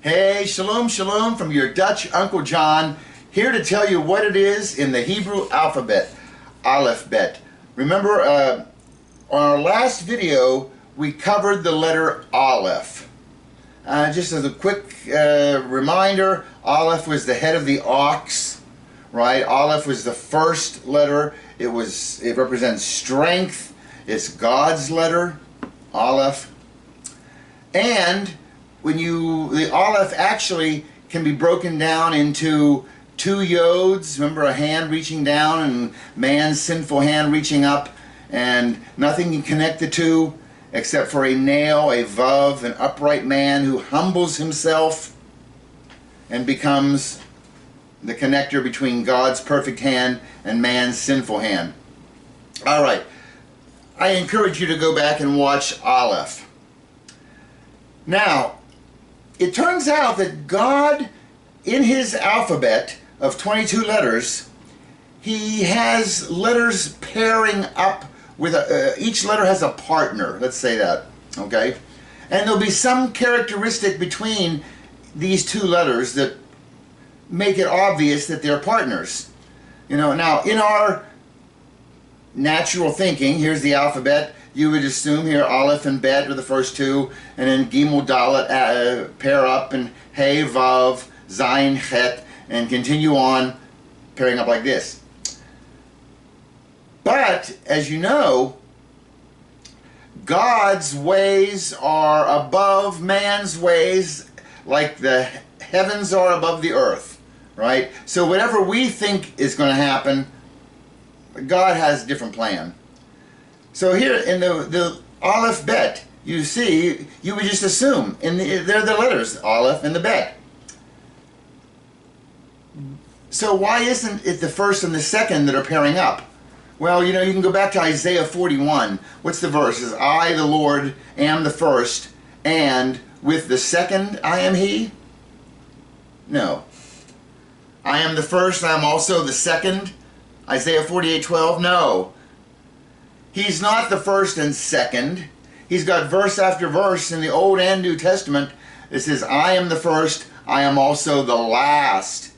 Hey, shalom, shalom from your Dutch Uncle John, here to tell you what it is in the Hebrew alphabet, Aleph Bet. Remember, on our last video, we covered the letter Aleph. Just as a quick reminder, Aleph was the head of the ox, right? Aleph was the first letter. It represents strength. It's God's letter, Aleph. And the Aleph actually can be broken down into two yods. Remember, a hand reaching down and man's sinful hand reaching up, and nothing can connect the two except for a nail, a vav, an upright man who humbles himself and becomes the connector between God's perfect hand and man's sinful hand. All right, I encourage you to go back and watch Aleph. Now, it turns out that God, in his alphabet of 22 letters, he has letters pairing up with each letter has a partner, let's say that, okay? And there'll be some characteristic between these two letters that make it obvious that they're partners. You know, now in our natural thinking, here's the alphabet, you would assume here Aleph and Bet are the first two, and then Gimel Dalet pair up, and Hey Vav, Zayin Chet, and continue on pairing up like this. But, as you know, God's ways are above man's ways, like the heavens are above the earth, right? So whatever we think is going to happen, God has a different plan. So here in the Aleph Bet, you see, you would just assume, they're the letters, Aleph and the Bet. So why isn't it the first and the second that are pairing up? Well, you know, you can go back to Isaiah 41. What's the verse? It says, I, the Lord, am the first, and with the second I am he? No. I am the first, I am also the second? Isaiah 48:12? No. He's not the first and second. He's got verse after verse in the Old and New Testament that says, I am the first, I am also the last.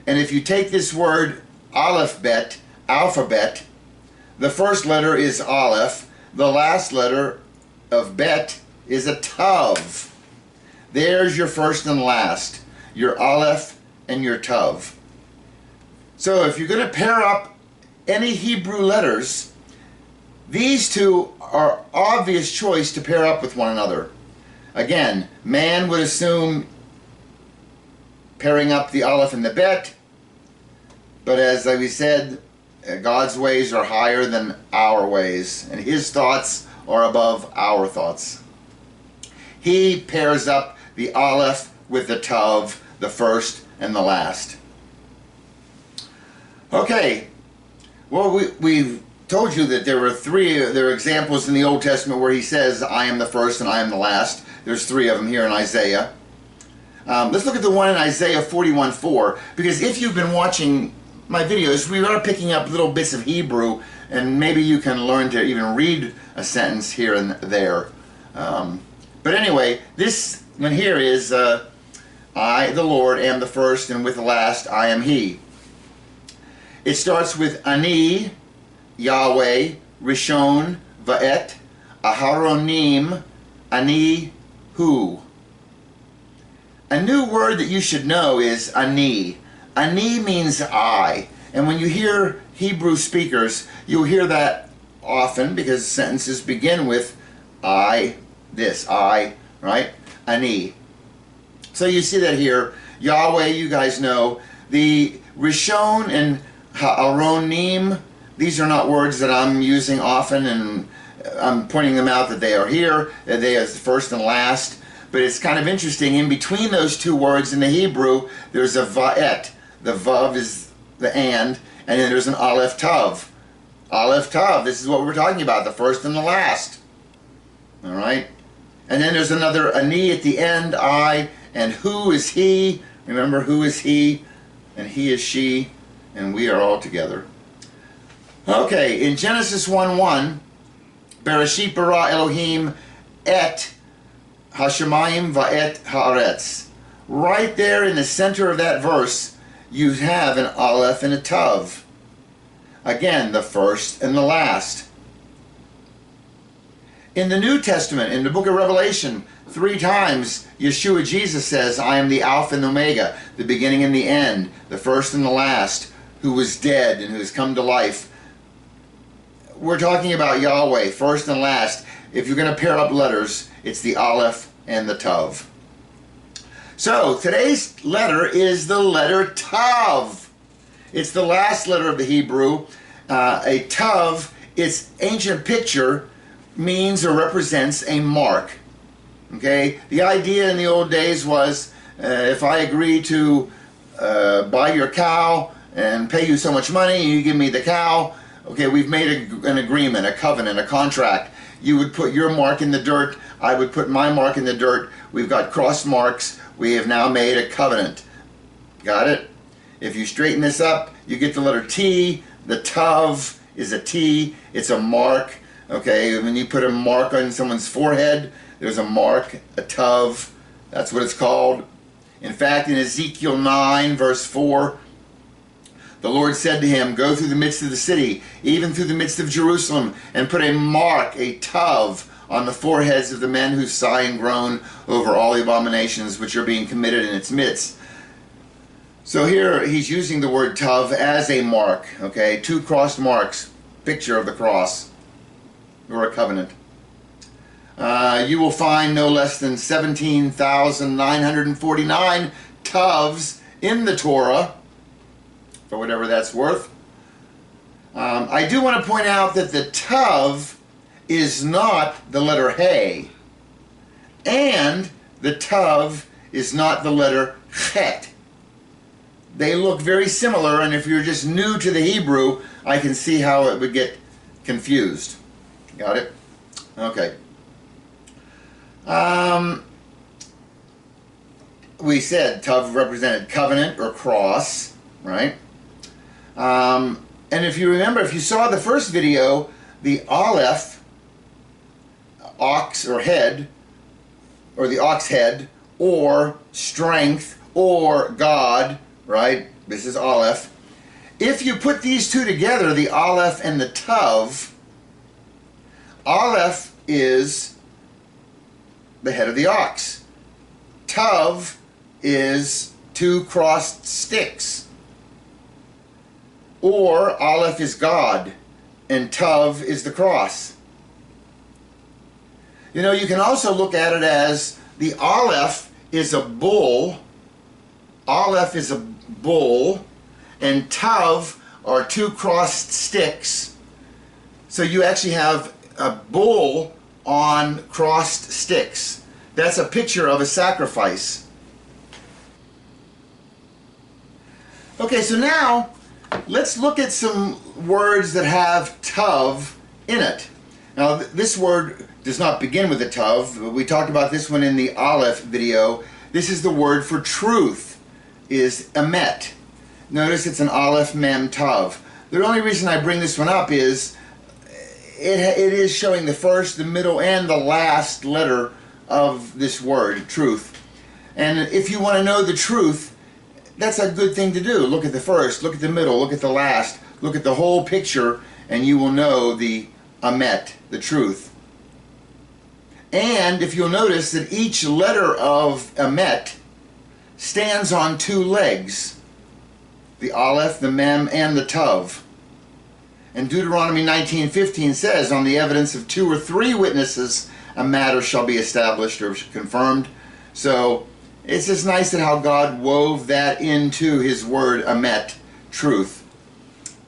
And if you take this word alphabet, the first letter is Aleph, the last letter of Bet is a Tav. There's your first and last, your Aleph and your Tav. So if you're going to pair up any Hebrew letters, these two are obvious choice to pair up with one another. Again, man would assume pairing up the Aleph and the Bet, but as we said, God's ways are higher than our ways, and his thoughts are above our thoughts. He pairs up the Aleph with the Tav, the first and the last. Okay, well, we've told you that there are examples in the Old Testament where he says, I am the first and I am the last. There's three of them here in Isaiah. Let's look at the one in Isaiah 41:4, because if you've been watching my videos, we are picking up little bits of Hebrew, and maybe you can learn to even read a sentence here and there. But anyway, this one here is, I, the Lord, am the first, and with the last, I am he. It starts with Ani, Yahweh, Rishon, Va'et, Aharonim, Ani, Hu. A new word that you should know is Ani. Ani means I. And when you hear Hebrew speakers, you'll hear that often because sentences begin with I, this, I, right? Ani. So you see that here. Yahweh, you guys know. The Rishon and Ha'aronim, these are not words that I'm using often, and I'm pointing them out that they are here. They are the first and last. But it's kind of interesting. In between those two words in the Hebrew, there's a va'et. The vav is the and then there's an aleph tav. Aleph tav, this is what we're talking about, the first and the last. All right? And then there's another ani at the end, I, and who is he? Remember, who is he? And he is she, and we are all together. Okay, in Genesis 1:1, Bereshit bara Elohim et Hashemayim va'et haaretz. right there in the center of that verse, you have an Aleph and a Tav. Again, the first and the last. In the New Testament, in the book of Revelation, 3 times Yeshua Jesus says, I am the Alpha and Omega, the beginning and the end, the first and the last, who was dead and who has come to life. We're talking about Yahweh, first and last. If you're going to pair up letters, it's the Aleph and the Tav. So, today's letter is the letter Tav. It's the last letter of the Hebrew. A Tav, its ancient picture, means or represents a mark. Okay? The idea in the old days was, if I agree to buy your cow and pay you so much money, and you give me the cow, okay, we've made an agreement, a covenant, a contract. You would put your mark in the dirt, I would put my mark in the dirt. We've got cross marks. We have now made a covenant. Got it? If you straighten this up, you get the letter T. The Tav is a T. It's a mark. Okay, when you put a mark on someone's forehead, there's a mark, a Tav. That's what it's called. In fact, in Ezekiel 9, verse 4, the Lord said to him, go through the midst of the city, even through the midst of Jerusalem, and put a mark, a Tav, on the foreheads of the men who sigh and groan over all the abominations which are being committed in its midst. So here he's using the word Tav as a mark, okay? 2 crossed marks, picture of the cross, or a covenant. You will find no less than 17,949 Tavs in the Torah, for whatever that's worth. I do want to point out that the Tav is not the letter He, and the Tav is not the letter Chet. They look very similar, and if you're just new to the Hebrew, I can see how it would get confused. Got it? Okay. We said Tav represented covenant or cross, right? And if you remember, if you saw the first video, the Aleph, ox or head, or the ox head, or strength, or God, right? This is Aleph. If you put these two together, the Aleph and the Tav, Aleph is the head of the ox. Tav is 2 crossed sticks. Or Aleph is God and Tav is the cross. You know, you can also look at it as the Aleph is a bull. Aleph is a bull, and Tav are 2 crossed sticks. So you actually have a bull on crossed sticks. That's a picture of a sacrifice. Okay, so now let's look at some words that have Tav in it. Now this word does not begin with a Tav. We talked about this one in the Aleph video. This is the word for truth, is emet. Notice it's an Aleph Mem Tav. The only reason I bring this one up is it is showing the first, the middle, and the last letter of this word, truth. And if you want to know the truth, that's a good thing to do. Look at the first, look at the middle, look at the last, look at the whole picture, and you will know the emet, the truth. And if you'll notice that each letter of emet stands on 2 legs, the Aleph, the Mem, and the Tav. And Deuteronomy 19:15 says, on the evidence of 2 or 3 witnesses, a matter shall be established or confirmed. So it's just nice that how God wove that into his word emet, truth.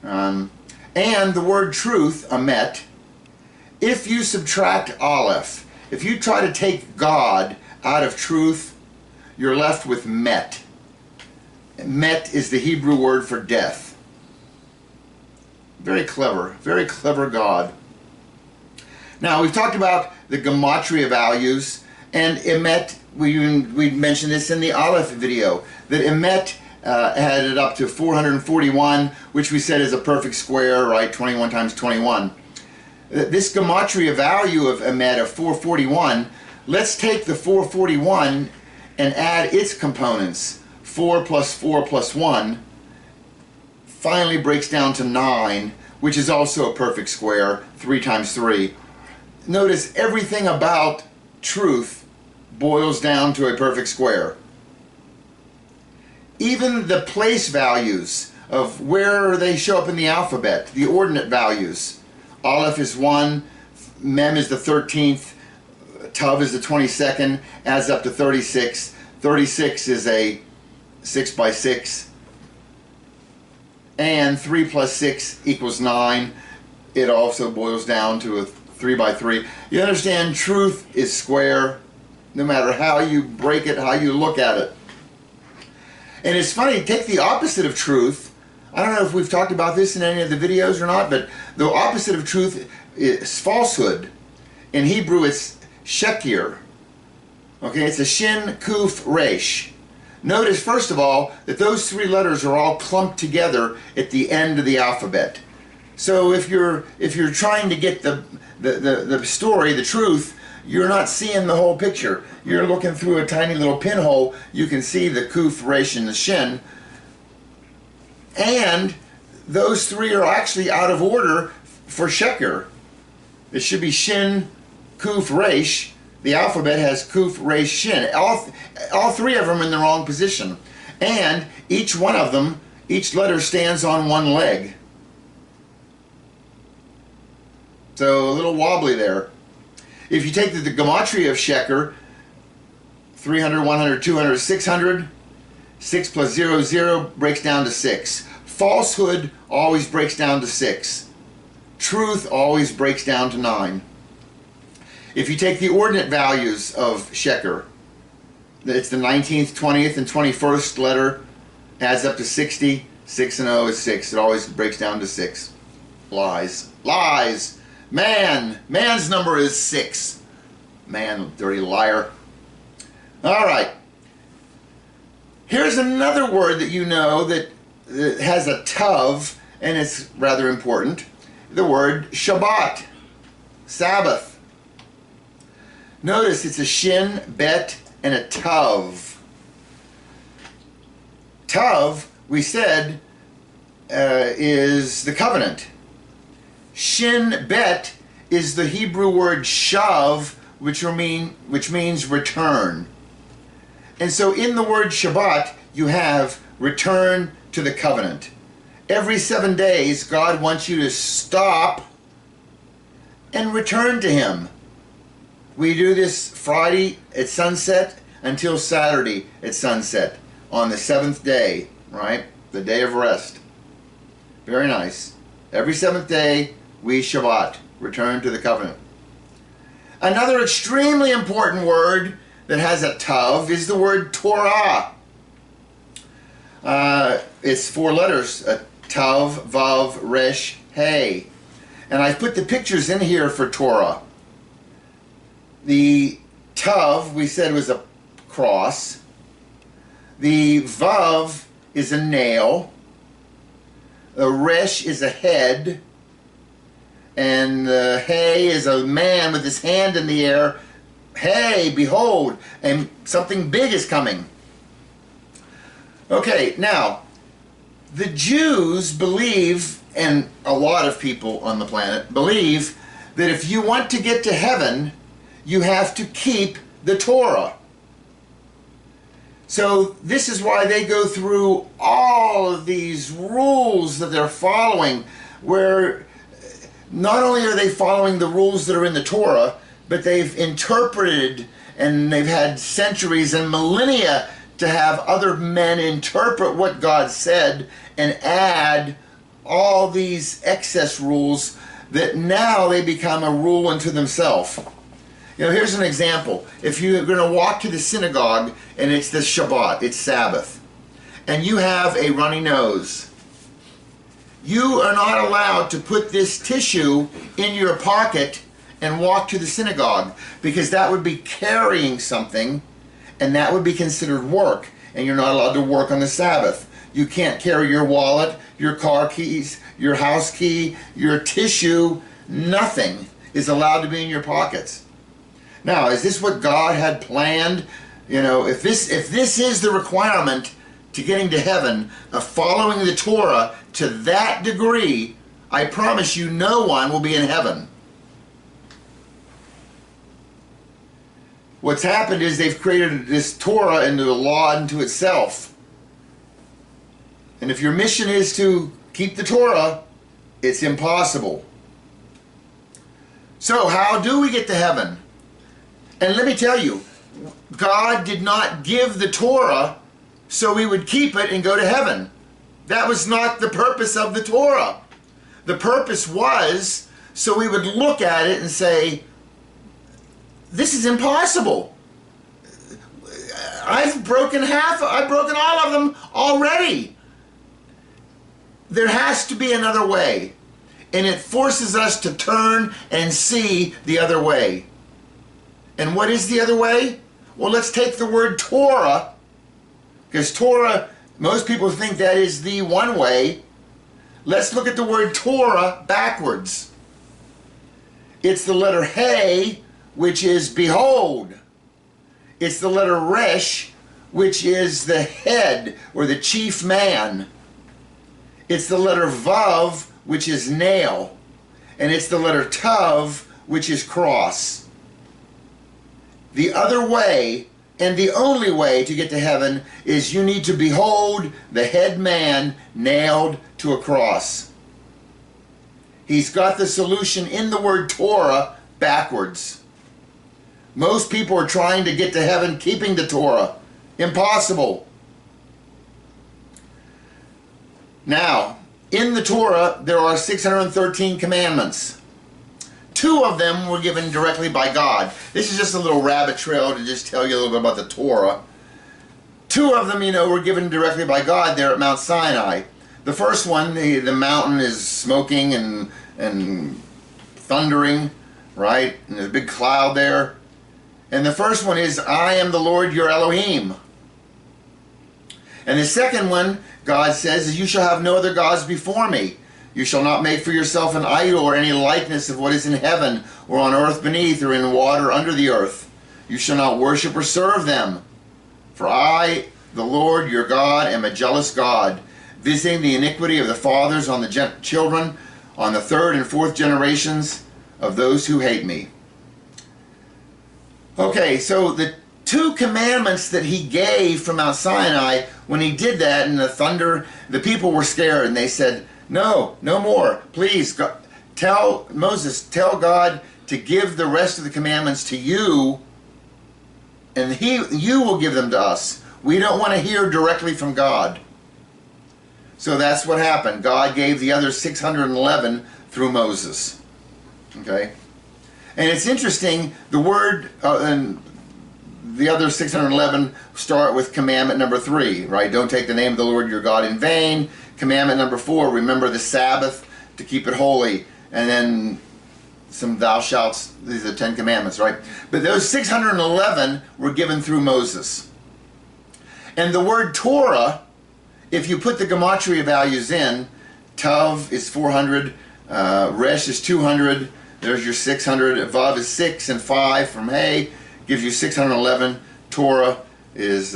And the word truth, emet, if you subtract Aleph, if you try to take God out of truth, you're left with met. Met is the Hebrew word for death. Very clever God. Now we've talked about the Gematria values, and emet, we mentioned this in the Aleph video, that emet had it up to 441, which we said is a perfect square, right? 21 times 21. This Gematria value of emet of 441, let's take the 441 and add its components, 4 plus 4 plus 1, finally breaks down to 9, which is also a perfect square, 3 times 3. Notice everything about truth boils down to a perfect square. Even the place values of where they show up in the alphabet, the ordinate values. Aleph is 1, Mem is the 13th, Tav is the 22nd, adds up to 36. 36 is a 6 by 6. And 3 plus 6 equals 9. It also boils down to a 3 by 3. You understand, truth is square, no matter how you break it, how you look at it. And it's funny, take the opposite of truth. I don't know if we've talked about this in any of the videos or not, but the opposite of truth is falsehood. In Hebrew, it's shekir. Okay, it's a shin, kuf, resh. Notice, first of all, that those 3 letters are all clumped together at the end of the alphabet. So if you're trying to get the story, the truth, you're not seeing the whole picture. You're looking through a tiny little pinhole. You can see the kuf, resh, and the shin. And those 3 are actually out of order for sheker. It should be shin, kuf, resh. The alphabet has kuf, resh, shin. All 3 of them in the wrong position. And each one of them, each letter stands on one leg. So a little wobbly there. If you take the Gematria of sheker, 300, 100, 200, 600, 6 plus 0, 0 breaks down to 6. Falsehood always breaks down to 6. Truth always breaks down to 9. If you take the ordinate values of sheker, it's the 19th, 20th, and 21st letter, adds up to 60. 6 and 0 is 6. It always breaks down to 6. Lies. Lies. Man's number is 6. Man, dirty liar. All right. Here's another word that you know that has a tav, and it's rather important. The word Shabbat, Sabbath. Notice it's a shin, bet, and a tav. Tav, we said, is the covenant. Shin bet is the Hebrew word shav, which means return. And so in the word Shabbat, you have return to the covenant. Every 7 days, God wants you to stop and return to Him. We do this Friday at sunset until Saturday at sunset on the 7th day, right? The day of rest. Very nice. Every 7th day, we Shabbat, return to the covenant. Another extremely important word that has a tav is the word TORAH. It's 4 letters, a tav, vav, resh, hey. And I put the pictures in here for Torah. The tav, we said, was a cross. The vav is a nail. The resh is a head. And the hey is a man with his hand in the air. Hey, behold, and something big is coming. Okay, now, the Jews believe, and a lot of people on the planet believe, that if you want to get to heaven, you have to keep the Torah. So this is why they go through all of these rules that they're following, where not only are they following the rules that are in the Torah, but they've interpreted, and they've had centuries and millennia to have other men interpret what God said and add all these excess rules that now they become a rule unto themselves. You know, here's an example. If you're going to walk to the synagogue and it's the Shabbat, it's Sabbath, and you have a runny nose, you are not allowed to put this tissue in your pocket and walk to the synagogue, because that would be carrying something, and that would be considered work, and you're not allowed to work on the Sabbath. You can't carry your wallet, your car keys, your house key, your tissue. Nothing is allowed to be in your pockets. Now, is this what God had planned You know, if this is the requirement to getting to heaven, of following the Torah to that degree, I promise you no one will be in heaven. What's happened is they've created this Torah into a law unto itself. And if your mission is to keep the Torah, it's impossible. So how do we get to heaven? And let me tell you, God did not give the Torah so we would keep it and go to heaven. That was not the purpose of the Torah. The purpose was so we would look at it and say, this is impossible. I've broken all of them already. There has to be another way. And it forces us to turn and see the other way. And what is the other way? Well, let's take the word Torah, because Torah, most people think that is the one way. Let's look at the word Torah backwards. It's the letter He, which is behold. It's the letter Resh, which is the head or the chief man. It's the letter Vav, which is nail. And it's the letter Tav, which is cross. The other way, and the only way to get to heaven, is you need to behold the head man nailed to a cross. He's got the solution in the word Torah backwards. Most people are trying to get to heaven keeping the Torah. Impossible. Now, in the Torah, there are 613 commandments. 2 of them were given directly by God. This is just a little rabbit trail to just tell you a little bit about the Torah. 2 of them, were given directly by God there at Mount Sinai. The first one, the mountain is smoking and thundering, right? And there's a big cloud there. And the first one is, I am the Lord your Elohim. And the second one, God says, is you shall have no other gods before me. You shall not make for yourself an idol or any likeness of what is in heaven or on earth beneath or in water under the earth. You shall not worship or serve them. For I, the Lord your God, am a jealous God, visiting the iniquity of the fathers on the children, on the 3rd and 4th generations of those who hate me. Okay, so the 2 commandments that he gave from Mount Sinai, when he did that in the thunder, the people were scared and they said, no, no more. Please, God, tell God to give the rest of the commandments to you, and you will give them to us. We don't want to hear directly from God. So that's what happened. God gave the other 611 through Moses. Okay? And it's interesting, the word, and the other 611 start with commandment number 3, right? Don't take the name of the Lord your God in vain. Commandment number 4, remember the Sabbath to keep it holy. And then some thou shalt, these are the 10 commandments, right? But those 611 were given through Moses. And the word Torah, if you put the Gematria values in, Tav is 400, Resh is 200, there's your 600, Vav is 6 and 5 from Hay, gives you 611. Torah is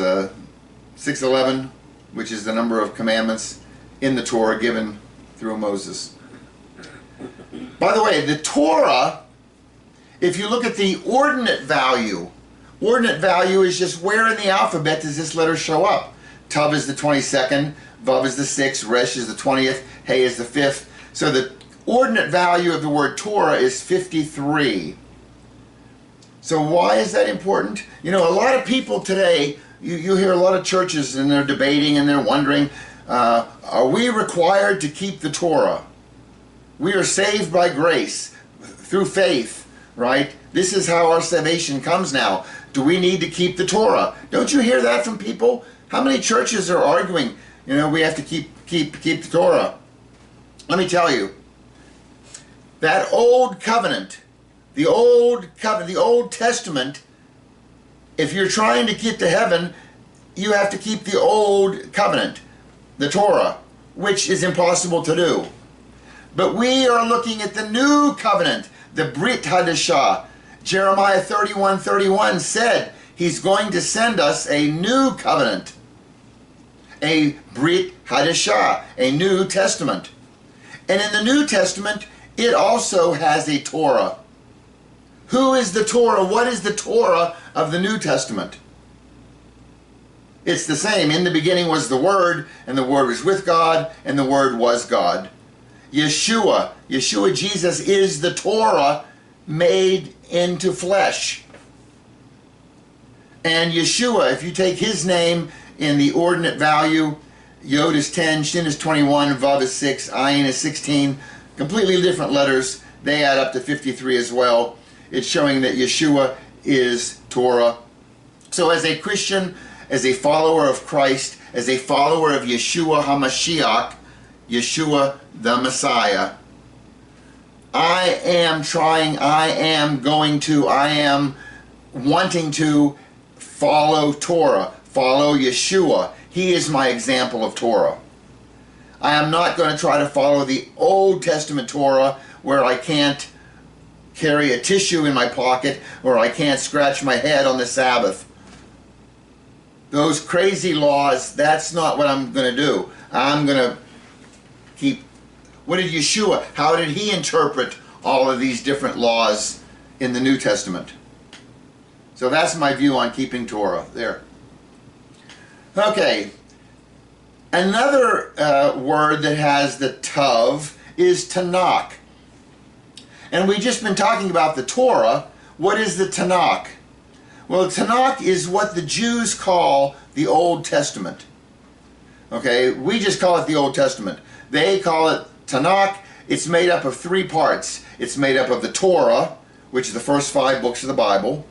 611, which is the number of commandments in the Torah given through Moses. By the way, the Torah, if you look at the ordinate value is just where in the alphabet does this letter show up. Tav is the 22nd, Vav is the 6th, Resh is the 20th, Hay is the 5th. So the ordinate value of the word Torah is 53. So why is that important? A lot of people today, you hear a lot of churches and they're debating and they're wondering, are we required to keep the Torah? We are saved by grace through faith, right? This is how our salvation comes now. Do we need to keep the Torah? Don't you hear that from people? How many churches are arguing, we have to keep the Torah? Let me tell you, that old covenant, the Old Testament, if you're trying to get to heaven, you have to keep the Old Covenant, the Torah, which is impossible to do. But we are looking at the New Covenant, the Brit Hadashah. Jeremiah 31:31 said, He's going to send us a new covenant, a Brit Hadashah, a New Testament. And in the New Testament, it also has a Torah. Who is the Torah? What is the Torah of the New Testament? It's the same. In the beginning was the Word, and the Word was with God, and the Word was God. Yeshua, Jesus, is the Torah made into flesh. And Yeshua, if you take his name in the ordinate value, Yod is 10, Shin is 21, Vav is 6, Ayin is 16, completely different letters. They add up to 53 as well. It's showing that Yeshua is Torah. So as a Christian, as a follower of Christ, as a follower of Yahshua HaMashiach, Yeshua the Messiah, I am wanting to follow Torah, follow Yeshua. He is my example of Torah. I am not going to try to follow the Old Testament Torah where I can't carry a tissue in my pocket or I can't scratch my head on the Sabbath. Those crazy laws, that's not what I'm going to do. I'm going to keep... What did Yeshua, how did he interpret all of these different laws in the New Testament? So that's my view on keeping Torah. There. Okay. Another word that has the tav is Tanakh. And we've just been talking about the Torah. What is the Tanakh? Well, Tanakh is what the Jews call the Old Testament. Okay, we just call it the Old Testament. They call it Tanakh. It's made up of 3 parts. It's made up of the Torah, which is the first 5 books of the Bible.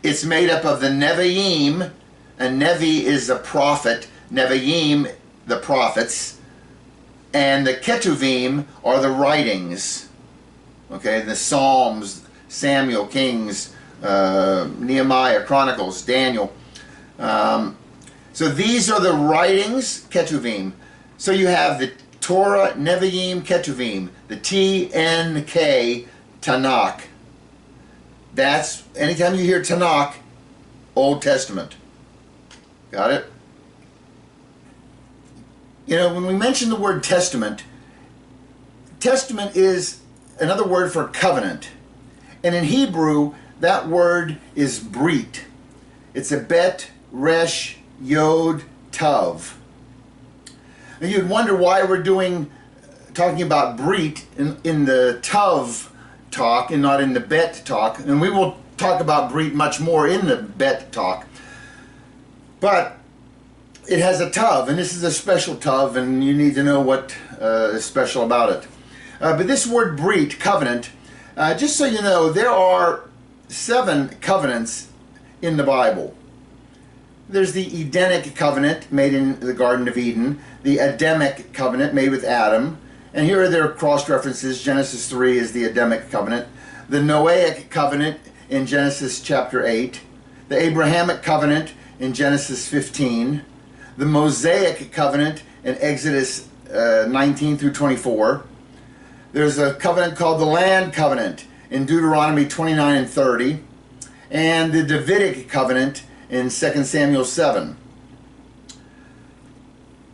It's made up of the Nevi'im, and Nevi is a prophet, Nevi'im, the prophets, and the Ketuvim are the writings. Okay, the Psalms, Samuel, Kings, Nehemiah, Chronicles, Daniel. So these are the writings, Ketuvim. So you have the Torah, Nevi'im, Ketuvim, the T-N-K, Tanakh. That's, anytime you hear Tanakh, Old Testament. Got it? You know, when we mention the word testament, testament is another word for covenant. And in Hebrew, that word is brit. It's a bet, resh, yod, tav. And you'd wonder why we're talking about brit in the tav talk and not in the bet talk. And we will talk about brit much more in the bet talk. But it has a tav, and this is a special tav, and you need to know what is special about it. But this word brit, covenant, just so you know, there are 7 covenants in the Bible. There's the Edenic covenant made in the Garden of Eden, the Adamic covenant made with Adam, and here are their cross-references. Genesis 3 is the Adamic covenant, the Noahic covenant in Genesis chapter 8, the Abrahamic covenant in Genesis 15, the Mosaic covenant in Exodus 19 through 24. There's a covenant called the Land Covenant in Deuteronomy 29 and 30, and the Davidic covenant in 2 Samuel 7.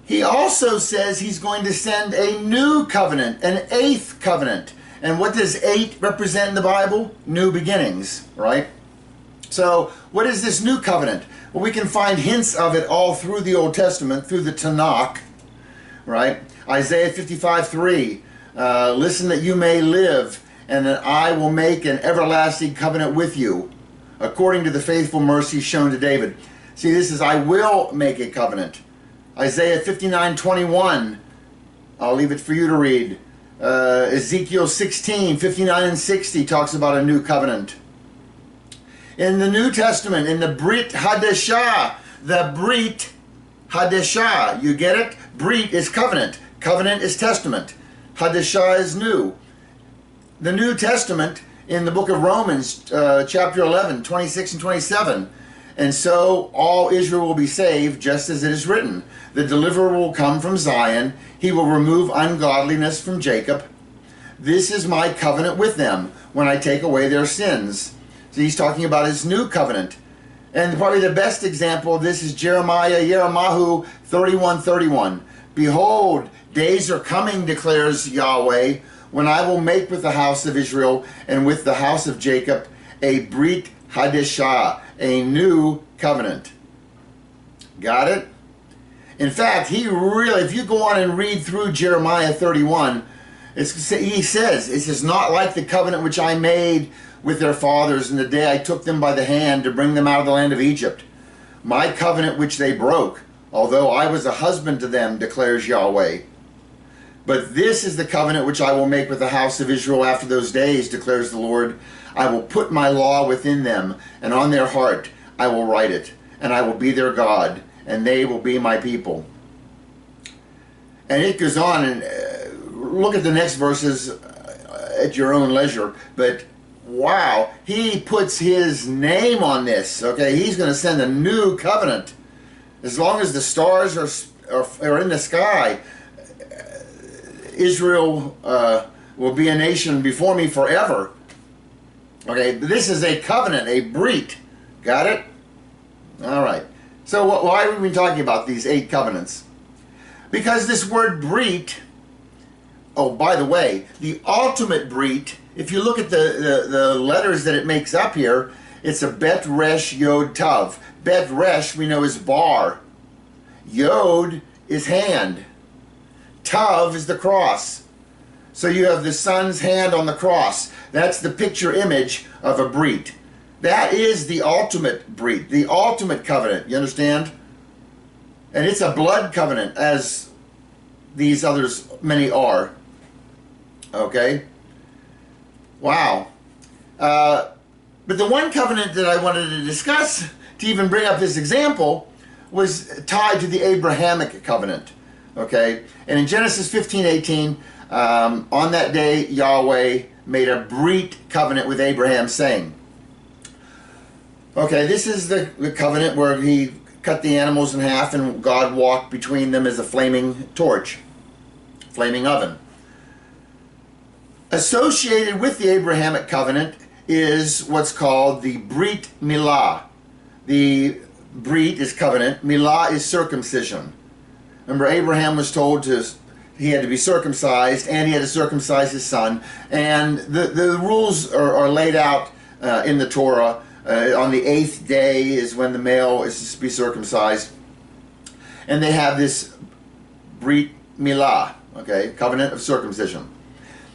He also says he's going to send a new covenant, an 8th covenant. And what does 8 represent in the Bible? New beginnings, right? So what is this new covenant? Well, we can find hints of it all through the Old Testament, through the Tanakh, right? Isaiah 55:3, listen that you may live, and that I will make an everlasting covenant with you, according to the faithful mercy shown to David. See, this is, I will make a covenant. Isaiah 59:21, I'll leave it for you to read. Ezekiel 16:59 and 60 talks about a new covenant. In the New Testament, in the Brit Hadashah, the Brit Hadashah, you get it? Brit is covenant. Covenant is testament. Hadashah is new. The New Testament in the book of Romans, chapter 11, 26 and 27. And so all Israel will be saved, just as it is written. The deliverer will come from Zion. He will remove ungodliness from Jacob. This is my covenant with them when I take away their sins. So he's talking about his new covenant. And probably the best example of this is Jeremiah 31:31. Behold, days are coming, declares Yahweh, when I will make with the house of Israel and with the house of Jacob a Brit Hadashah, a new covenant. Got it? In fact, he really, if you go on and read through Jeremiah 31, he says, it is not like the covenant which I made with their fathers in the day I took them by the hand to bring them out of the land of Egypt. My covenant which they broke, although I was a husband to them, declares Yahweh. But this is the covenant which I will make with the house of Israel after those days, declares the Lord. I will put my law within them, and on their heart I will write it, and I will be their God, and they will be my people. And it goes on, and look at the next verses at your own leisure, but wow, he puts his name on this. Okay, he's going to send a new covenant. As long as the stars are in the sky, Israel will be a nation before me forever. Okay, this is a covenant, a brit. Got it? All right. So why have we been talking about these 8 covenants? Because this word brit, oh, by the way, the ultimate brit, if you look at the letters that it makes up here, it's a Bet Resh Yod Tav. Bet Resh we know is bar. Yod is hand. Tav is the cross. So you have the son's hand on the cross. That's the picture image of a brit. That is the ultimate brit, the ultimate covenant. You understand? And it's a blood covenant, as these others, many are. Okay? Wow. But the one covenant that I wanted to discuss, to even bring up this example, was tied to the Abrahamic covenant. Okay? And in Genesis 15:18, on that day Yahweh made a brit covenant with Abraham, saying, okay, this is the covenant where he cut the animals in half and God walked between them as a flaming torch, flaming oven. Associated with the Abrahamic covenant is what's called the Brit Milah. The Brit is covenant, Milah is circumcision. Remember, Abraham was told he had to be circumcised, and he had to circumcise his son, and the rules are laid out in the Torah. On the 8th day is when the male is to be circumcised, and they have this Brit Milah, okay, covenant of circumcision.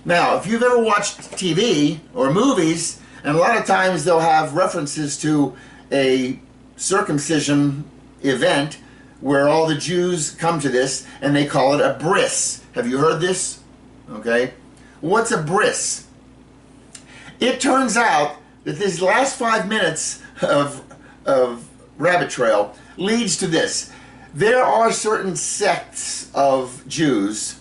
Now, if you've ever watched TV or movies, and a lot of times they'll have references to a circumcision event where all the Jews come to this, and they call it a bris. Have you heard this? Okay. What's a bris? It turns out that these last 5 minutes of rabbit trail leads to this. There are certain sects of Jews,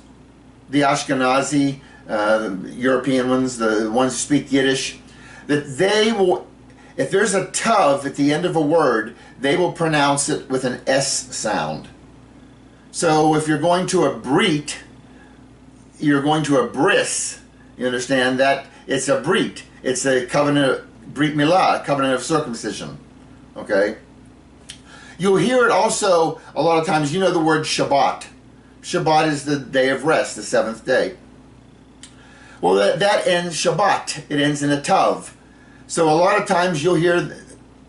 the Ashkenazi, the European ones, the ones who speak Yiddish, that they will, if there's a tav at the end of a word, they will pronounce it with an S sound. So if you're going to a brit, you're going to a bris, you understand that it's a brit. It's a covenant, Brit Milah, covenant of circumcision. Okay? You'll hear it also a lot of times. You know the word Shabbat. Shabbat is the day of rest, the 7th day. Well, that ends Shabbat. It ends in a tav. So a lot of times you'll hear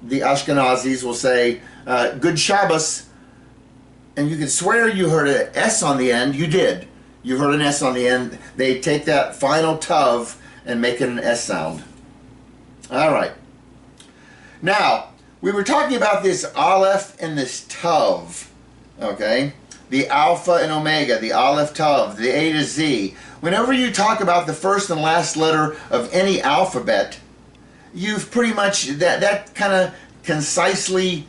the Ashkenazis will say, Good Shabbos, and you can swear you heard an S on the end. You did. You heard an S on the end. They take that final tav and make it an S sound. All right. Now, we were talking about this Aleph and this Tav, okay? The Alpha and Omega, the Aleph Tav, the A to Z. Whenever you talk about the first and last letter of any alphabet, you've pretty much, that kind of concisely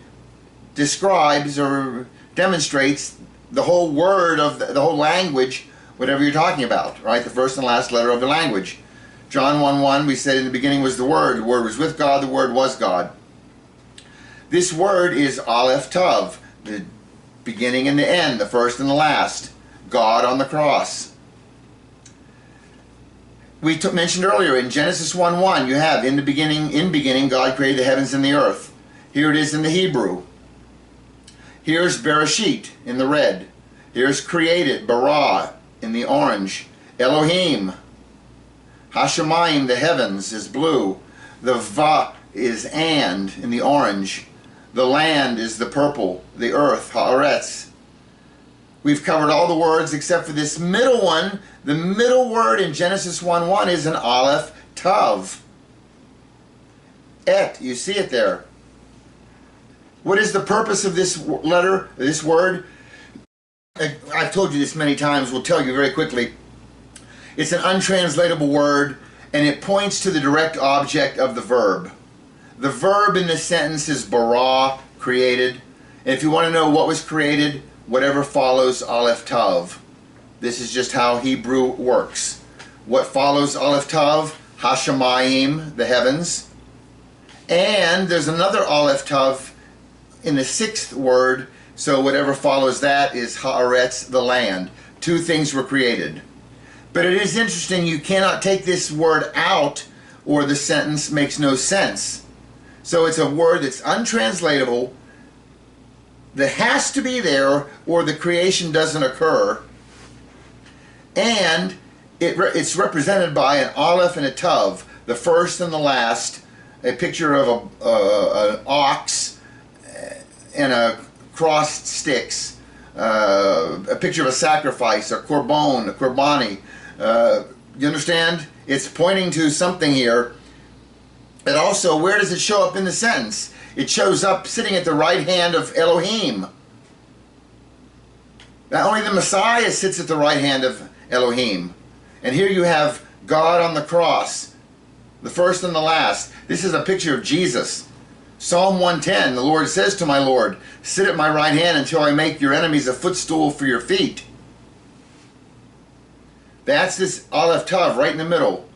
describes or demonstrates the whole word of the whole language, whatever you're talking about, right? The first and last letter of the language. John 1:1, we said in the beginning was the Word was with God, the Word was God. This word is Aleph Tav, the beginning and the end, the first and the last. God on the cross. We mentioned earlier in Genesis 1:1, you have in beginning God created the heavens and the earth. Here it is in the Hebrew. Here's Bereshit in the red. Here's created, bara, in the orange. Elohim. Hashemayim, the heavens, is blue. The va is and in the orange. The land is the purple. The earth, haaretz. We've covered all the words except for this middle one. The middle word in Genesis 1:1 is an aleph tav. Et, you see it there. What is the purpose of this letter, this word? I've told you this many times, we'll tell you very quickly. It's an untranslatable word, and it points to the direct object of the verb. The verb in this sentence is bara, created. And if you want to know what was created, whatever follows aleph tav. This is just how Hebrew works. What follows aleph tav? Hashemayim, the heavens. And there's another aleph tav in the sixth word, so whatever follows that is haaretz, the land. Two things were created. But it is interesting, you cannot take this word out or the sentence makes no sense. So it's a word that's untranslatable, that has to be there or the creation doesn't occur. And it's represented by an aleph and a tav, the first and the last, a picture of an ox and a crossed sticks, a picture of a sacrifice, a korban, a korbani. You understand? It's pointing to something here. And also, where does it show up in the sentence? It shows up sitting at the right hand of Elohim. Not only the Messiah sits at the right hand of Elohim. And here you have God on the cross, the first and the last. This is a picture of Jesus. Psalm 110, the Lord says to my Lord, sit at my right hand until I make your enemies a footstool for your feet. That's this aleph tav right in the middle.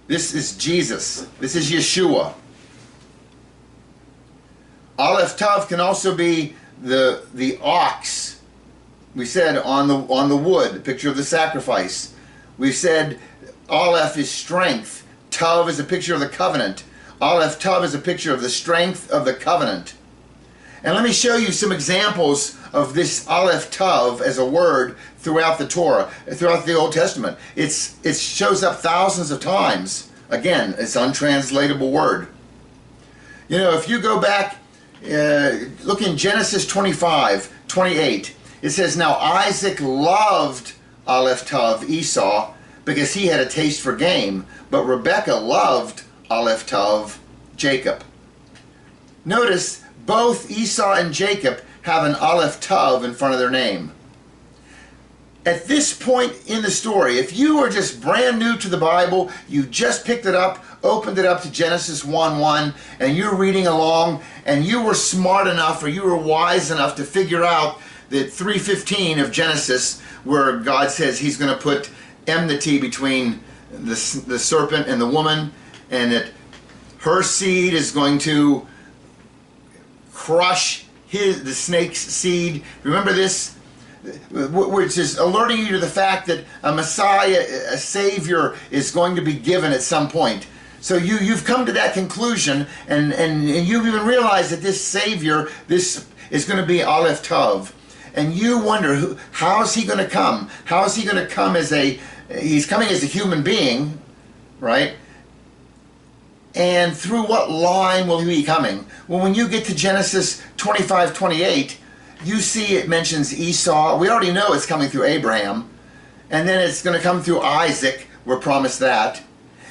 This is Jesus. This is Yeshua. Aleph tav can also be the ox. We said on the wood, the picture of the sacrifice. We said aleph is strength. Tav is a picture of the covenant. Aleph tav is a picture of the strength of the covenant. And let me show you some examples of this aleph tav as a word throughout the Torah, throughout the Old Testament. It shows up thousands of times. Again, it's an untranslatable word. You know, if you go back, look in Genesis 25:28. It says, now Isaac loved aleph tav Esau because he had a taste for game, but Rebekah loved aleph tav Jacob. Notice both Esau and Jacob have an aleph tav in front of their name. At this point in the story, if you are just brand new to the Bible, you just picked it up, opened it up to Genesis 1:1, and you're reading along, and you were smart enough or you were wise enough to figure out that 3:15 of Genesis, where God says he's going to put enmity between the serpent and the woman, and that her seed is going to crush the snake's seed. Remember this? Which is alerting you to the fact that a Messiah, a Savior, is going to be given at some point. So you've come to that conclusion, and you've even realized that this Savior, this is going to be aleph tav. And you wonder, how is he going to come? How is he going to come he's coming as a human being, right? And through what line will he be coming? Well, when you get to Genesis 25:28, you see it mentions Esau. We already know it's coming through Abraham. And then it's going to come through Isaac. We're promised that.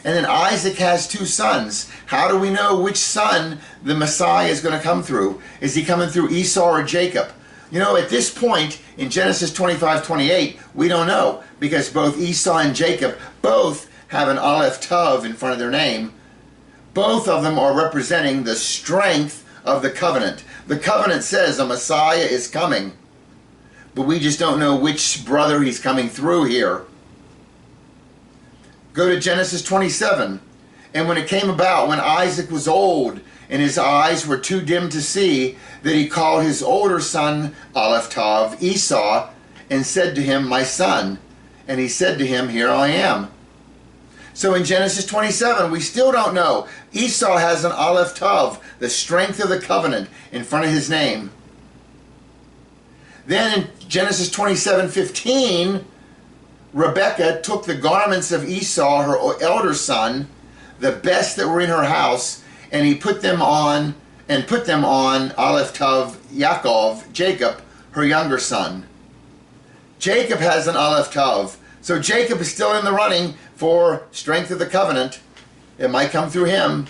And then Isaac has two sons. How do we know which son the Messiah is going to come through? Is he coming through Esau or Jacob? You know, at this point in Genesis 25:28, we don't know, because both Esau and Jacob both have an aleph tav in front of their name. Both of them are representing the strength of the covenant. The covenant says a Messiah is coming, but we just don't know which brother he's coming through here. Go to Genesis 27. And when it came about, when Isaac was old and his eyes were too dim to see, that he called his older son aleph tav Esau, and said to him, my son. And he said to him, here I am. So in Genesis 27, we still don't know. Esau has an Aleph Tav, the strength of the covenant, in front of his name. Then in Genesis 27:15, Rebekah took the garments of Esau, her elder son, the best that were in her house, and he put them on Aleph Tav Yaakov, Jacob, her younger son. Jacob has an Aleph Tav. So Jacob is still in the running for strength of the covenant. It might come through him.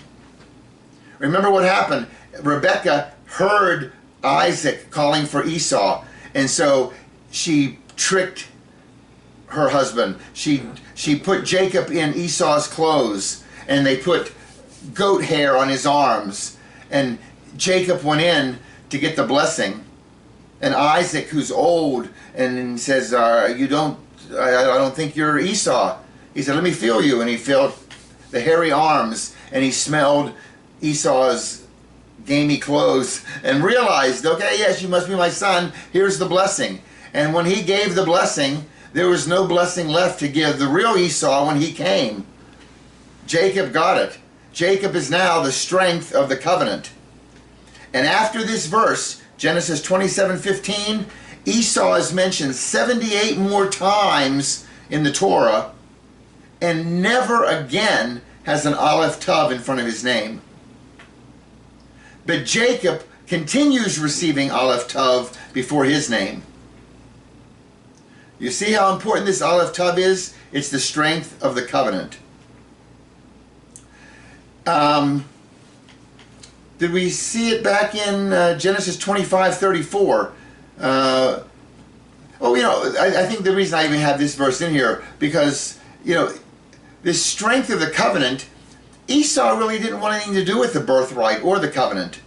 Remember what happened. Rebekah heard Isaac calling for Esau, and so she tricked her husband. She put Jacob in Esau's clothes, and they put goat hair on his arms, and Jacob went in to get the blessing, and Isaac, who's old, and says, I don't think you're Esau. He said, let me feel you. And he felt the hairy arms, and he smelled Esau's gamey clothes and realized, okay, yes, you must be my son. Here's the blessing. And when he gave the blessing, there was no blessing left to give the real Esau when he came. Jacob got it. Jacob is now the strength of the covenant. And after this verse, Genesis 27:15, Esau is mentioned 78 more times in the Torah, and never again has an Aleph Tav in front of his name. But Jacob continues receiving Aleph Tav before his name. You see how important this Aleph Tav is? It's the strength of the covenant. Did we see it back in Genesis 25:34? I think the reason I even have this verse in here, because, this strength of the covenant, Esau really didn't want anything to do with the birthright or the covenant.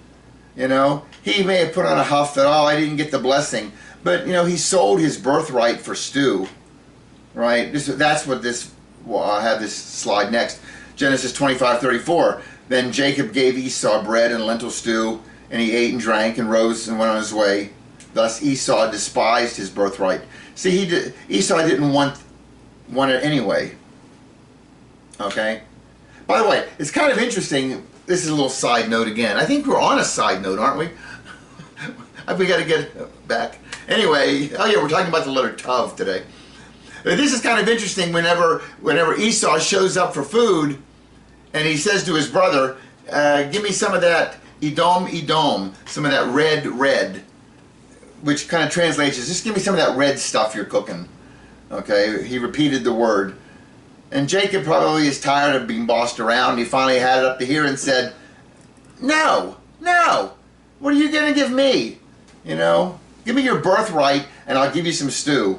He may have put on a huff that, I didn't get the blessing. But, he sold his birthright for stew. Right? That's what this, I'll have this slide next. Genesis 25:34. Then Jacob gave Esau bread and lentil stew, and he ate and drank and rose and went on his way. Thus Esau despised his birthright. See, Esau didn't want it anyway. Okay? By the way, it's kind of interesting. This is a little side note again. I think we're on a side note, aren't we? We got to get back. Anyway, we're talking about the letter Tav today. This is kind of interesting whenever Esau shows up for food, and he says to his brother, give me some of that Edom, some of that red, which kind of translates as, just give me some of that red stuff you're cooking. Okay, he repeated the word. And Jacob probably is tired of being bossed around. He finally had it up to here and said, no, what are you going to give me? Give me your birthright and I'll give you some stew.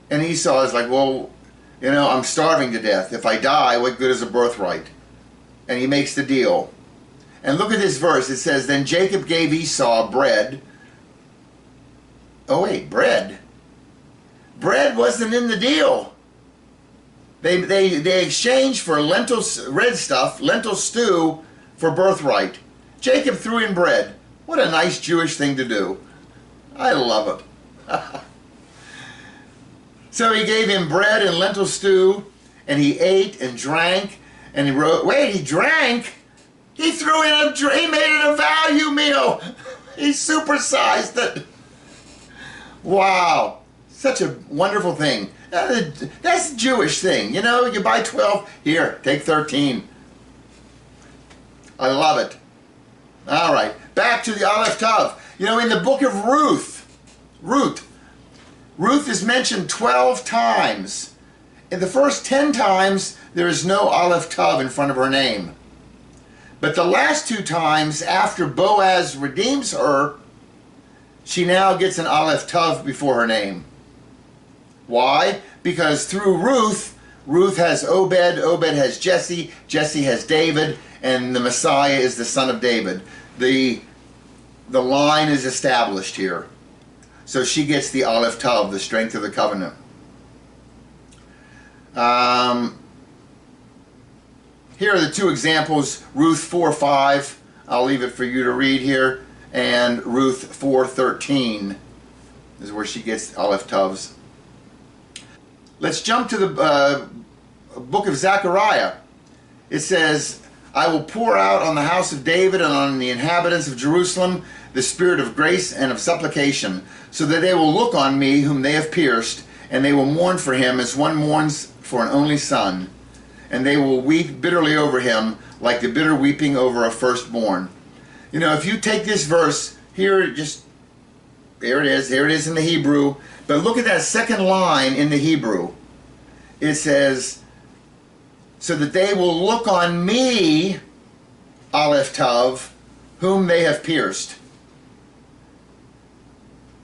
And Esau is like, well, I'm starving to death. If I die, what good is a birthright? And he makes the deal. And look at this verse. It says, then Jacob gave Esau bread. Oh wait, bread. Bread wasn't in the deal. They exchanged for lentil stew for birthright. Jacob threw in bread. What a nice Jewish thing to do. I love it. So he gave him bread and lentil stew, and he ate and drank, and he drank? He threw in he made it a value meal. He supersized it. Wow. Such a wonderful thing. That's a Jewish thing. You buy 12, here, take 13. I love it. All right, back to the Aleph Tav. In the book of Ruth is mentioned 12 times. In the first 10 times, there is no Aleph Tav in front of her name. But the last 2 times, after Boaz redeems her, she now gets an Aleph Tav before her name. Why? Because through Ruth has Obed has Jesse has David, and the Messiah is the son of David. The line is established here. So she gets the Aleph Tav, the strength of the covenant. Here are the 2 examples, Ruth 4:5. I'll leave it for you to read here. And Ruth 4:13 is where she gets Aleph Tavs. Let's jump to the book of Zechariah. It says, I will pour out on the house of David and on the inhabitants of Jerusalem the spirit of grace and of supplication, so that they will look on me whom they have pierced, and they will mourn for him as one mourns for an only son, and they will weep bitterly over him like the bitter weeping over a firstborn. You know, if you take this verse here, just there it is in the Hebrew, but look at that second line in the Hebrew. It says, so that they will look on me, Aleph Tav, whom they have pierced.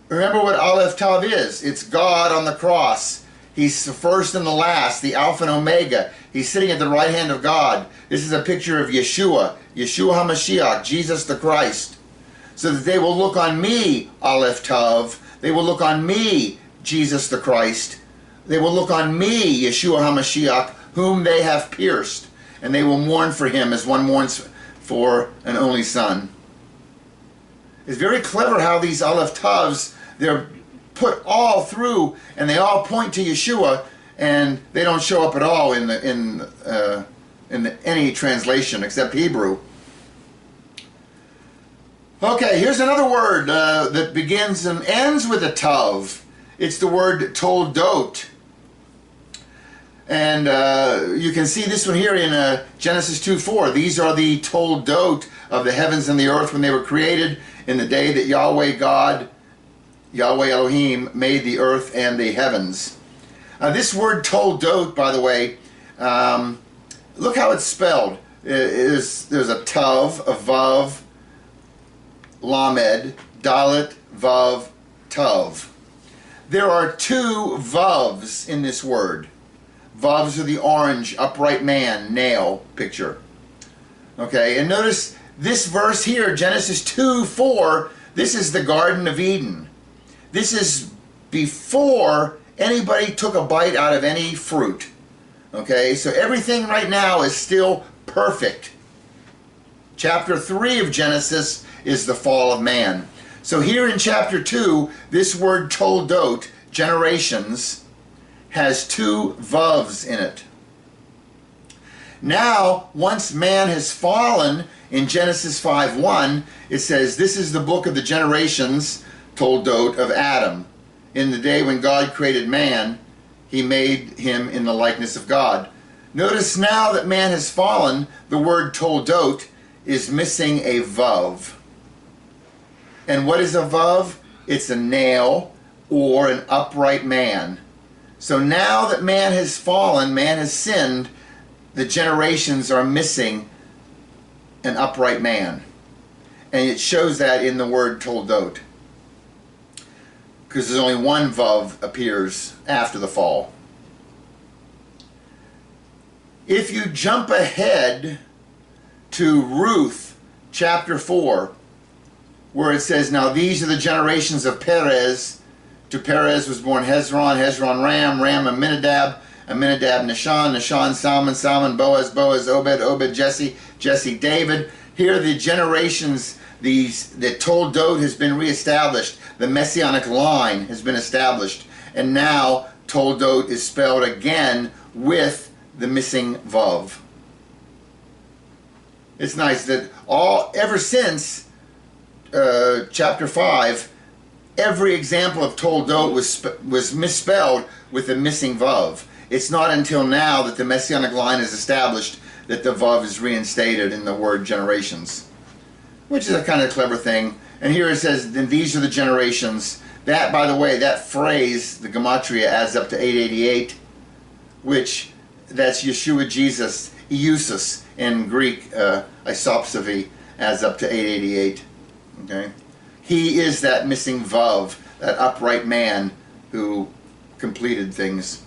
Remember what Aleph Tav is. It's God on the cross. He's the first and the last, the Alpha and Omega. He's sitting at the right hand of God. This is a picture of Yahshua HaMashiach, Jesus the Christ. So that they will look on me, Aleph Tav. They will look on me, Jesus the Christ. They will look on me, Yahshua HaMashiach, whom they have pierced. And they will mourn for him as one mourns for an only son. It's very clever how these Aleph Tavs, they're put all through, and they all point to Yeshua, and they don't show up at all in any translation except Hebrew. Okay, here's another word that begins and ends with a tav. It's the word toldot. And you can see this one here in Genesis 2:4. These are the toldot of the heavens and the earth when they were created in the day that Yahweh God, Yahweh Elohim, made the earth and the heavens. This word toldot, by the way, look how it's spelled. There's a tav, a vav, lamed, dalet, vav, tav. There are two vavs in this word. Vavs are the orange, upright man, nail picture. Okay, and notice this verse here, Genesis 2:4, this is the Garden of Eden. This is before anybody took a bite out of any fruit. Okay, so everything right now is still perfect. Chapter 3 of Genesis is the fall of man. So here in chapter 2, this word toldot, generations, has two vavs in it. Now, once man has fallen, in Genesis 5:1, it says, this is the book of the generations, toldot, of Adam. In the day when God created man, he made him in the likeness of God. Notice now that man has fallen, the word toldot is missing a vav. And what is a vav? It's a nail or an upright man. So now that man has fallen, man has sinned, the generations are missing an upright man. And it shows that in the word toldot, because there's only one vav appears after the fall. If you jump ahead to Ruth chapter 4, where it says, now these are the generations of Perez. To Perez was born Hezron, Hezron Ram, Ram Amminadab, Amminadab Nahshon, Nahshon Salmon, Salmon Boaz, Boaz Obed, Obed Jesse, Jesse David. Here the generations, the toldot has been reestablished. The messianic line has been established. And now toldot is spelled again with the missing vav. It's nice that ever since chapter 5, every example of toldot was misspelled with the missing vav. It's not until now that the messianic line is established that the vav is reinstated in the word generations, which is a kind of clever thing. And here it says, then these are the generations. That, by the way, that phrase, the Gematria, adds up to 888, which that's Yeshua Jesus, Iousis in Greek, isopsophy, adds up to 888. Okay? He is that missing vav, that upright man who completed things.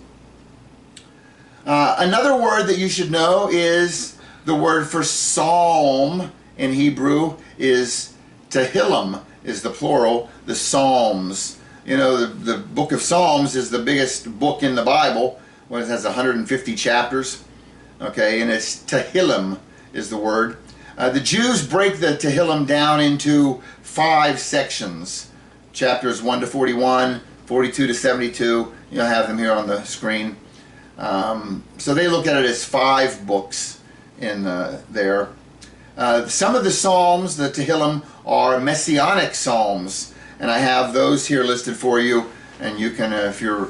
Another word that you should know is the word for psalm in Hebrew is Tehillim, is the plural, the Psalms. You know, the book of Psalms is the biggest book in the Bible. Well, it has 150 chapters. Okay, and it's Tehillim is the word. The Jews break the Tehillim down into 5 sections. Chapters 1 to 41, 42 to 72. You'll have them here on the screen. So they look at it as 5 books in there. Some of the Psalms, the Tehillim, are Messianic Psalms, and I have those here listed for you, and you can, if you're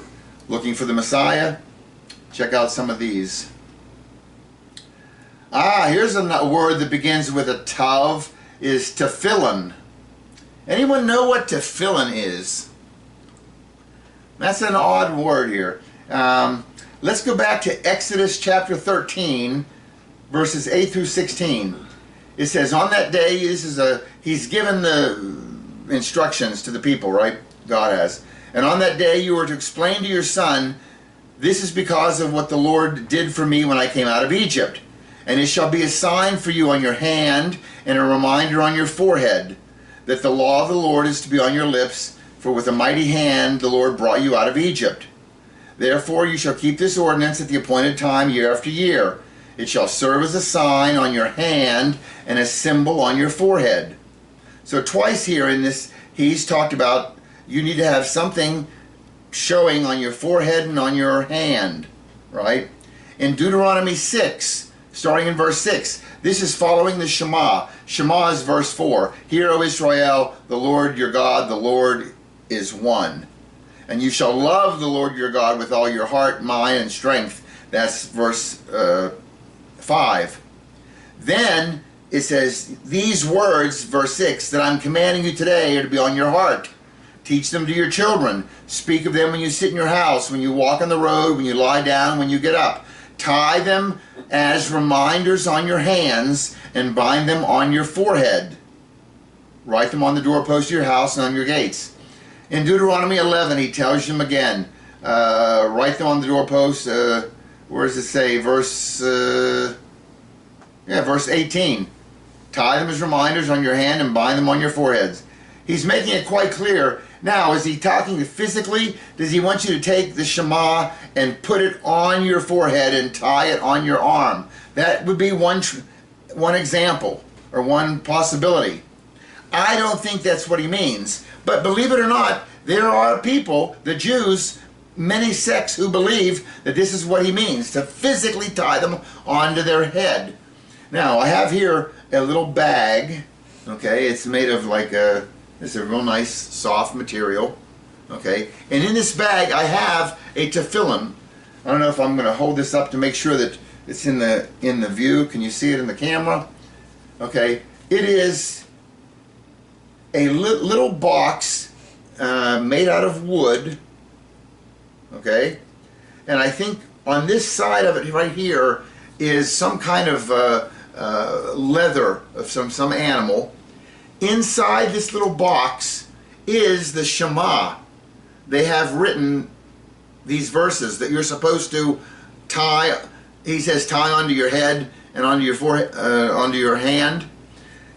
looking for the Messiah, check out some of these. Here's a word that begins with a tav, is tefillin. Anyone know what tefillin is? That's an odd word here. Let's go back to Exodus chapter 13, verses 8 through 16. It says, on that day, he's given the instructions to the people, right? God has. And on that day you are to explain to your son, this is because of what the Lord did for me when I came out of Egypt. And it shall be a sign for you on your hand and a reminder on your forehead, that the law of the Lord is to be on your lips, for with a mighty hand the Lord brought you out of Egypt. Therefore you shall keep this ordinance at the appointed time year after year. It shall serve as a sign on your hand and a symbol on your forehead. So twice here in this, he's talked about you need to have something showing on your forehead and on your hand, right? In Deuteronomy 6, starting in verse 6, this is following the Shema. Shema is verse 4. Hear, O Israel, the Lord your God, the Lord is one. And you shall love the Lord your God with all your heart, mind, and strength. That's verse 5. Then it says, these words, verse 6, that I'm commanding you today are to be on your heart. Teach them to your children. Speak of them when you sit in your house, when you walk on the road, when you lie down, when you get up. Tie them as reminders on your hands and bind them on your forehead. Write them on the doorpost of your house and on your gates. In Deuteronomy 11, he tells them again, write them on the doorpost. Where does it say? Verse 18. Tie them as reminders on your hand and bind them on your foreheads. He's making it quite clear. Now, is he talking physically? Does he want you to take the Shema and put it on your forehead and tie it on your arm? That would be one example, or one possibility. I don't think that's what he means. But believe it or not, there are people, the Jews, many sects, who believe that this is what he means, to physically tie them onto their head. Now, I have here a little bag, okay? It's made of like it's a real nice, soft material, okay? And in this bag, I have a tefillin. I don't know if I'm going to hold this up to make sure that it's in the view. Can you see it in the camera? Okay. It is a little box made out of wood, okay? And I think on this side of it right here is some kind of leather of some animal. Inside this little box is the Shema. They have written these verses that you're supposed to tie. He says tie onto your head and onto your forehead, onto your hand.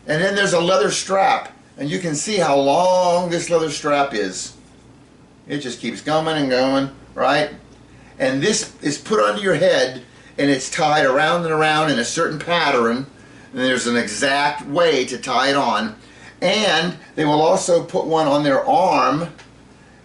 And then there's a leather strap, and you can see how long this leather strap is. It just keeps going and going, right? And this is put onto your head, and it's tied around and around in a certain pattern, and there's an exact way to tie it on. And they will also put one on their arm,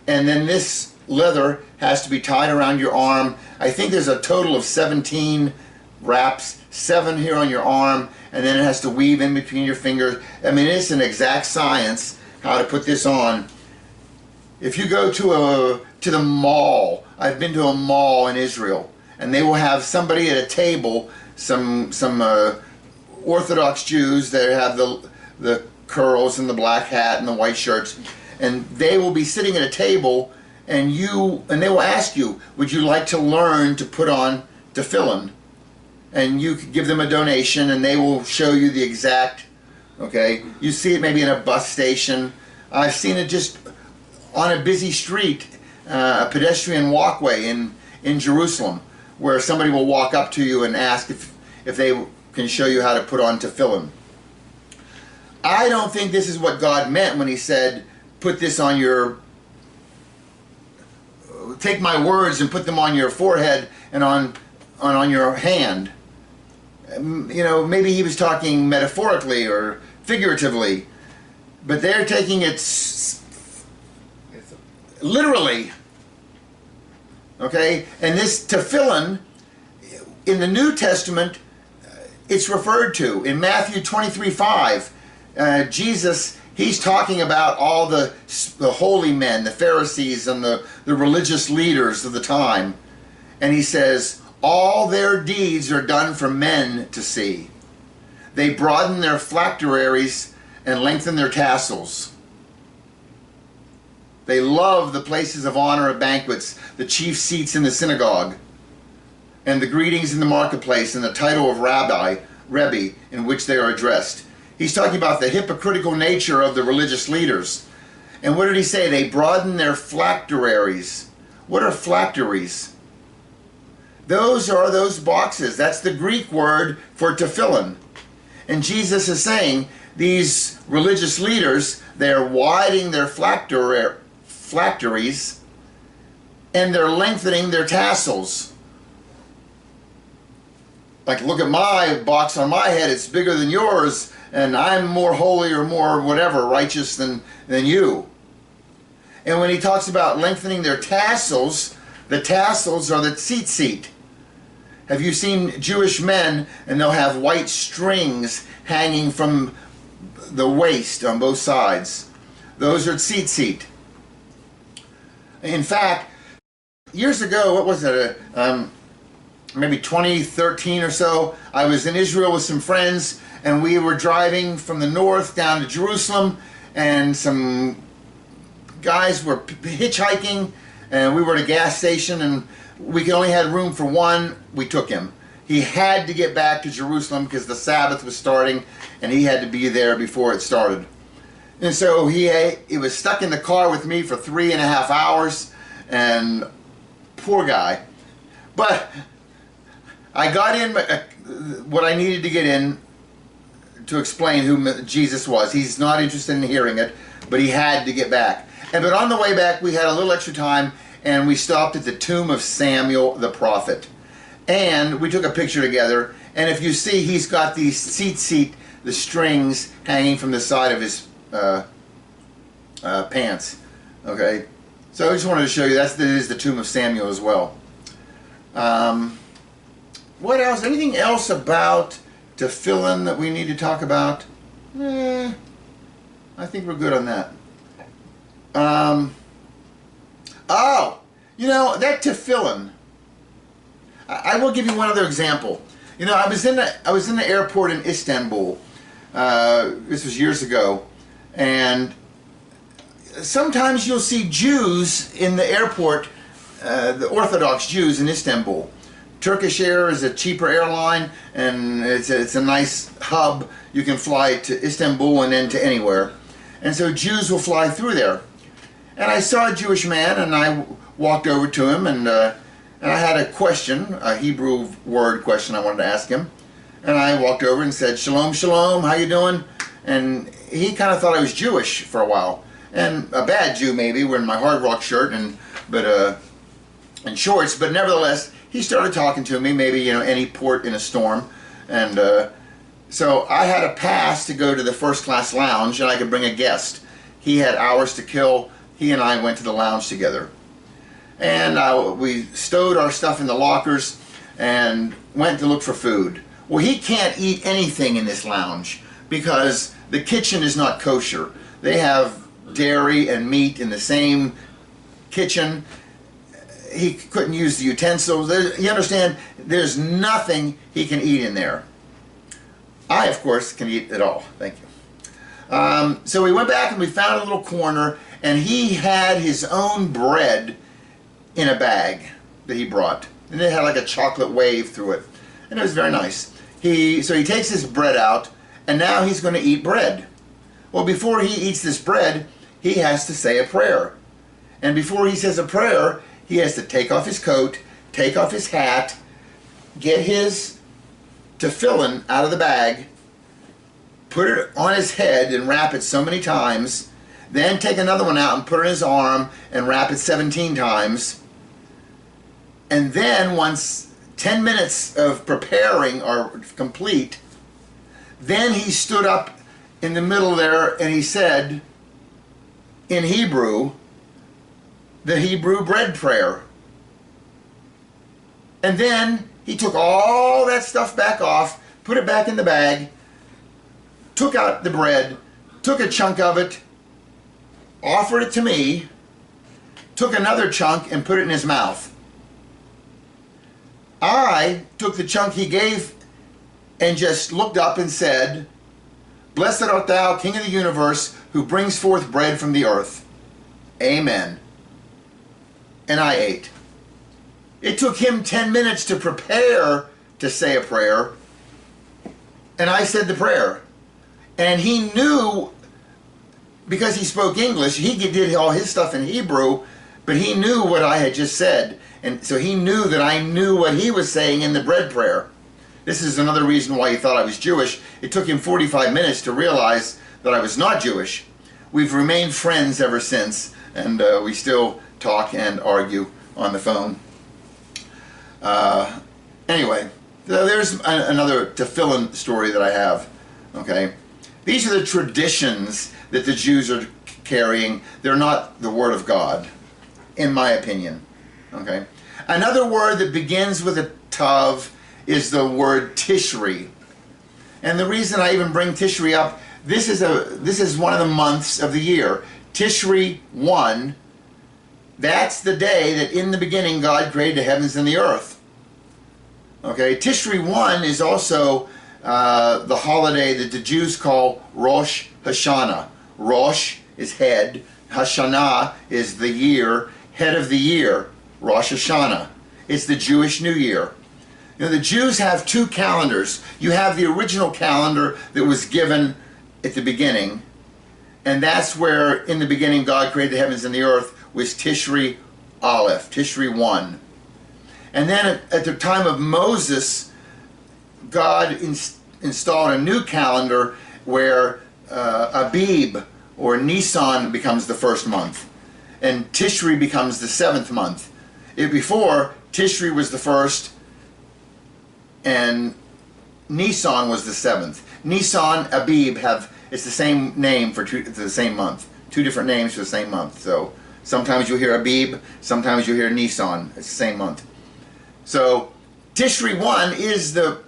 and then this leather has to be tied around your arm. I think there's a total of 17 wraps, 7 here on your arm, and then it has to weave in between your fingers. I mean, it's an exact science how to put this on. If you go to the mall, I've been to a mall in Israel, and they will have somebody at a table, some Orthodox Jews that have the curls and the black hat and the white shirts, and they will be sitting at a table, and they will ask you, would you like to learn to put on tefillin? And you could give them a donation, and they will show you the exact, okay? You see it maybe in a bus station. I've seen it just on a busy street, a pedestrian walkway in Jerusalem, where somebody will walk up to you and ask if they can show you how to put on tefillin. I don't think this is what God meant when he said, put this on your, take my words and put them on your forehead and on your hand. You know, maybe he was talking metaphorically or figuratively, but they're taking it literally. Okay? And this tefillin, in the New Testament, it's referred to. In Matthew 23:5, Jesus, he's talking about all the holy men, the Pharisees and the religious leaders of the time. And he says, all their deeds are done for men to see. They broaden their phylacteries and lengthen their tassels. They love the places of honor at banquets, the chief seats in the synagogue, and the greetings in the marketplace, and the title of Rebbe, in which they are addressed. He's talking about the hypocritical nature of the religious leaders. And what did he say? They broaden their phylacteries. What are phylacteries? Those are those boxes. That's the Greek word for tefillin. And Jesus is saying these religious leaders, they're widening their phylacteries and they're lengthening their tassels. Like, look at my box on my head, it's bigger than yours, and I'm more holy or more whatever, righteous than you. And when he talks about lengthening their tassels, the tassels are the tzitzit. Have you seen Jewish men, and they'll have white strings hanging from the waist on both sides? Those are tzitzit. In fact, years ago, what was it, maybe 2013 or so, I was in Israel with some friends, and we were driving from the north down to Jerusalem, and some guys were hitchhiking, and we were at a gas station, and we only had room for one. We took him. He had to get back to Jerusalem because the Sabbath was starting, and he had to be there before it started. And so he was stuck in the car with me for 3.5 hours, and poor guy. But I got in what I needed to get in to explain who Jesus was. He's not interested in hearing it, but he had to get back. But on the way back, we had a little extra time, and we stopped at the tomb of Samuel the prophet. And we took a picture together, and if you see, he's got these tzitzit, the strings, hanging from the side of his pants. Okay? So I just wanted to show you, that is the tomb of Samuel as well. What else? Anything else about tefillin that we need to talk about? I think we're good on that. Oh, you know, that tefillin. I will give you one other example. You know, I was in the airport in Istanbul. This was years ago, and sometimes you'll see Jews in the airport, the Orthodox Jews in Istanbul. Turkish Air is a cheaper airline, and it's a nice hub. You can fly to Istanbul and then to anywhere. And so Jews will fly through there. And I saw a Jewish man, and I walked over to him, and I had a question, a Hebrew word question I wanted to ask him. And I walked over and said, "Shalom, shalom, how you doing?" And he kind of thought I was Jewish for a while. And a bad Jew maybe, wearing my Hard Rock shirt and shorts, but nevertheless, he started talking to me, maybe, you know, any port in a storm. And so I had a pass to go to the first class lounge, and I could bring a guest. He had hours to kill. He and I went to the lounge together. And we stowed our stuff in the lockers and went to look for food. Well, he can't eat anything in this lounge because the kitchen is not kosher. They have dairy and meat in the same kitchen. He couldn't use the utensils. You understand? There's nothing he can eat in there. I, of course, can eat it all. Thank you. So we went back and we found a little corner, and he had his own bread in a bag that he brought. And it had like a chocolate wave through it. And it was very nice. So he takes his bread out, and now he's going to eat bread. Well, before he eats this bread, he has to say a prayer. And before he says a prayer, he has to take off his coat, take off his hat, get his tefillin out of the bag, put it on his head and wrap it so many times, then take another one out and put it in his arm and wrap it 17 times. And then once 10 minutes of preparing are complete, then he stood up in the middle there and he said, in Hebrew, the Hebrew bread prayer. And then he took all that stuff back off, put it back in the bag, took out the bread, took a chunk of it, offered it to me, took another chunk and put it in his mouth. I took the chunk he gave and just looked up and said, "Blessed art thou, King of the universe, who brings forth bread from the earth. Amen." And I ate. It took him 10 minutes to prepare to say a prayer, and I said the prayer. And he knew, because he spoke English, he did all his stuff in Hebrew, but he knew what I had just said. And so he knew that I knew what he was saying in the bread prayer. This is another reason why he thought I was Jewish. It took him 45 minutes to realize that I was not Jewish. We've remained friends ever since, and we still talk and argue on the phone. Anyway, there's another tefillin story that I have. Okay, these are the traditions that the Jews are carrying. They're not the Word of God, in my opinion. Okay, another word that begins with a tav is the word Tishri, and the reason I even bring Tishri up, this is one of the months of the year. Tishri 1. That's the day that in the beginning God created the heavens and the earth. Okay, Tishri 1 is also the holiday that the Jews call Rosh Hashanah. Rosh is head, Hashanah is the year, head of the year, Rosh Hashanah. It's the Jewish New Year. You know, the Jews have two calendars. You have the original calendar that was given at the beginning, and that's where in the beginning God created the heavens and the earth, was Tishri Aleph, Tishri 1. And then at the time of Moses, God installed a new calendar where Abib or Nisan becomes the first month, and Tishri becomes the 7th month. Before, Tishri was the first, and Nisan was the 7th. Nisan, Abib it's the same name for the same month. Two different names for the same month. So sometimes you'll hear Abib, sometimes you'll hear Nisan. It's the same month. So Tishri 1 is the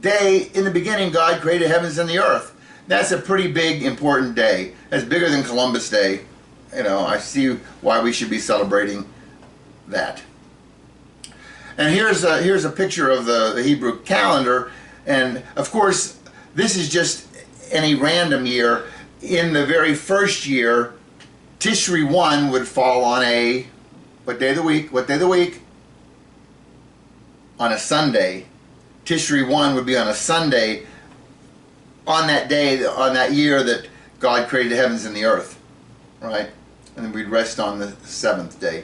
day in the beginning God created heavens and the earth. That's a pretty big, important day. That's bigger than Columbus Day. You know, I see why we should be celebrating that. And here's a picture of the Hebrew calendar, and of course this is just any random year. In the very first year, Tishri 1 would fall on a, what day of the week? What day of the week? On a Sunday. Tishri 1 would be on a Sunday, on that day, on that year that God created the heavens and the earth, right? And then we'd rest on the 7th day.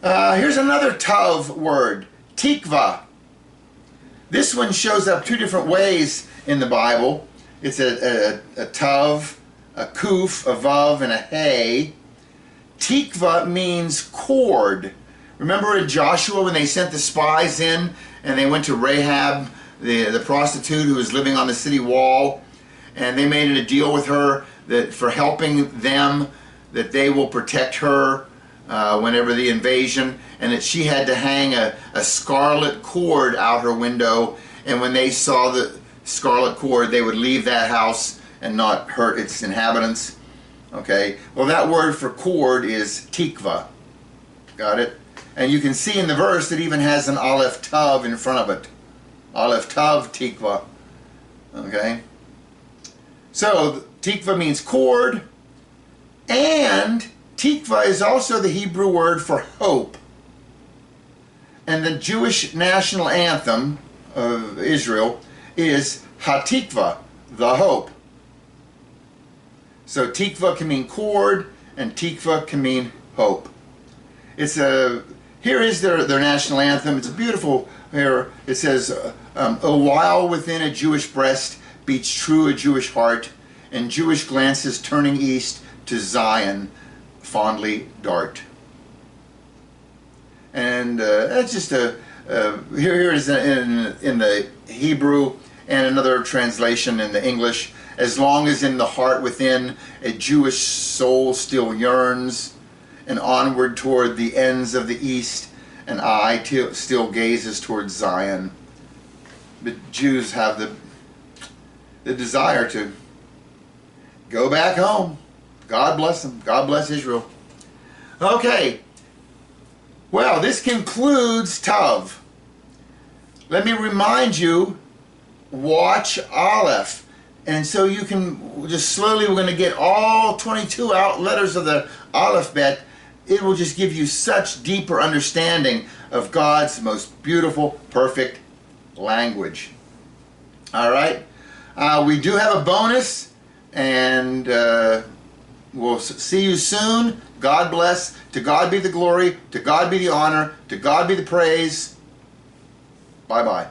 Here's another tav word, tikva. This one shows up two different ways in the Bible. It's a tav, a kuf, a vav, and a hey. Tikva means cord. Remember in Joshua when they sent the spies in and they went to Rahab, the prostitute who was living on the city wall, and they made a deal with her that for helping them that they will protect her whenever the invasion, and that she had to hang a scarlet cord out her window, and when they saw the scarlet cord they would leave that house and not hurt its inhabitants. Okay, well that word for cord is tikva. Got it? And you can see in the verse it even has an aleph tav in front of it. Aleph tav tikva. Okay, so tikva means cord, and tikva is also the Hebrew word for hope. And the Jewish national anthem of Israel is Hatikva, the hope. So tikva can mean cord, and tikva can mean hope. Here is their national anthem. It's beautiful. Here it says, "O while within a Jewish breast beats true a Jewish heart, and Jewish glances turning east to Zion fondly dart." And that's just here it is in the Hebrew, and another translation in the English. "As long as in the heart within a Jewish soul still yearns, and onward toward the ends of the east, an eye still gazes towards Zion. But Jews have the desire to go back home. God bless them. God bless Israel. Okay. Well, this concludes Tav. Let me remind you, watch Aleph. And so you can just slowly, we're going to get all 22 letters of the Aleph-Bet. It will just give you such deeper understanding of God's most beautiful, perfect language. All right? We do have a bonus, and we'll see you soon. God bless. To God be the glory. To God be the honor. To God be the praise. Bye-bye.